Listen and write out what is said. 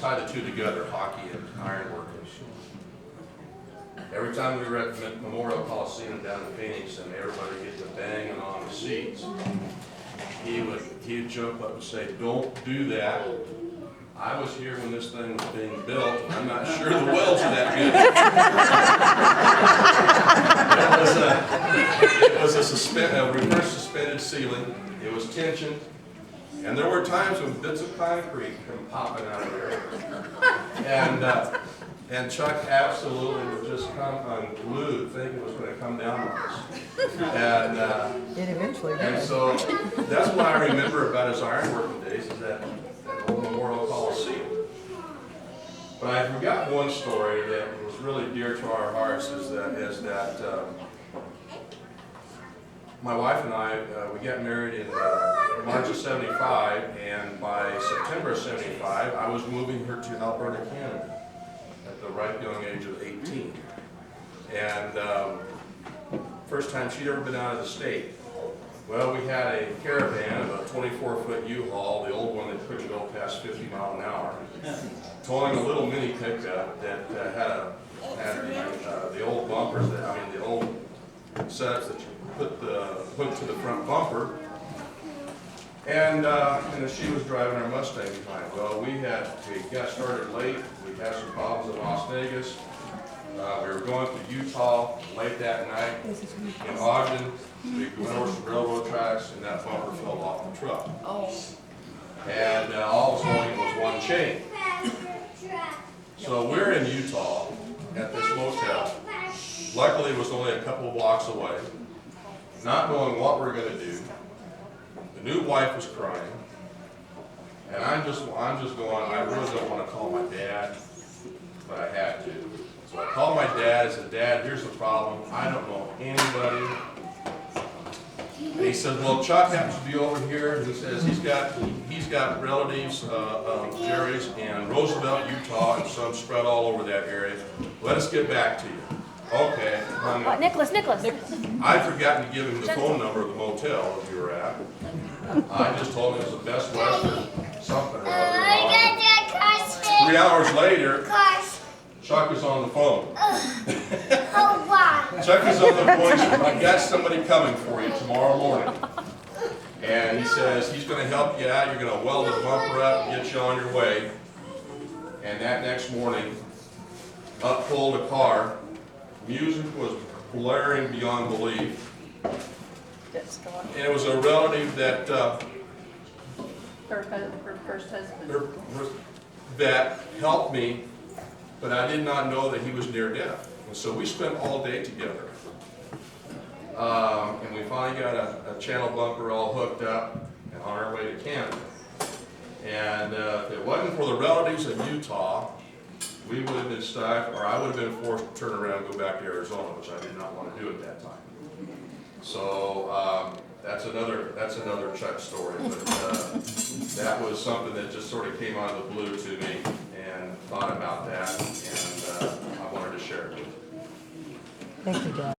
tie the two together, hockey and ironworking. Every time we were at Memorial Coliseum down in Phoenix and everybody get to banging on the seats, he'd jump up and say, "Don't do that. I was here when this thing was being built. I'm not sure the welds are that good." It was a reverse suspended ceiling. It was tensioned. And there were times when bits of concrete come popping out of there. And Chuck absolutely would just come unglued, thinking it was going to come down on us. And It eventually and did. so that's what I remember about his ironworking days, is that old Memorial Coliseum. But I forgot one story that was really dear to our hearts, is that my wife and I, we got married in March of '75, and by September of '75, I was moving her to Alberta, Canada, at the ripe young age of 18. And first time she'd ever been out of the state. Well, we had a caravan of a 24-foot U-Haul, the old one that couldn't go past 50 miles an hour, towing a little mini pickup that had the old bumpers, the old setups that you put the hook to the front bumper. And she was driving our Mustang behind. Well, we got started late. We had some problems in Las Vegas. We were going to Utah late that night. In Ogden, we went over some railroad tracks, and that bumper fell off the truck. Oh. And all it was holding was one chain. So we're in Utah at this motel. Luckily, it was only a couple of blocks away. Not knowing what we're going to do. The new wife was crying. And I'm just going, I really don't want to call my dad, but I had to. So I called my dad and said, "Dad, here's the problem. I don't know anybody." And he said, "Well, Chuck happens to be over here." And he says he's got relatives, Jerry's in Roosevelt, Utah, and some spread all over that area. Let us get back to you. Okay. Nicholas. I'd forgotten to give him the phone number of the motel that we were at. I just told him it was the Best Western something or other. 3 hours later, Chuck is on the phone. Chuck is on the phone. He said, "I got somebody coming for you tomorrow morning." And he says he's going to help you out. You're going to weld the bumper up and get you on your way. And that next morning, up pulled a car. Music was blaring beyond belief. And it was a relative that Her first husband. that helped me, but I did not know that he was near death. And so we spent all day together. And we finally got a channel bumper all hooked up and on our way to Canada. And if it wasn't for the relatives in Utah, we would have been stuck, or I would have been forced to turn around and go back to Arizona, which I did not want to do at that time. So that's another Chuck story, but that was something that just sort of came out of the blue to me, and thought about that, and I wanted to share it with you. Thank you, Doug.